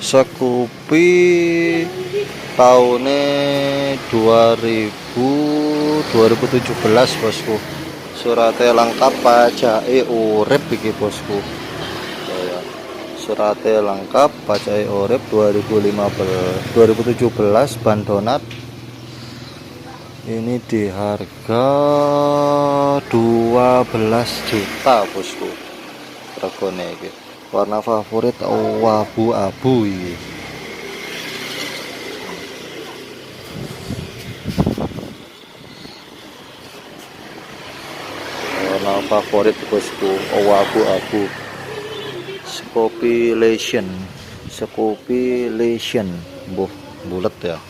Scoopy tahunnya 2017 bosku. Suratnya lengkap, pajake urip iki bosku. Ya, suratnya lengkap, pajake urip 2017 ban donat. Ini di harga 12 juta bosku. Regane iki. Warna favorit abu-abu iki. Warna favorit bosku abu-abu. Scopilation, bulet ya.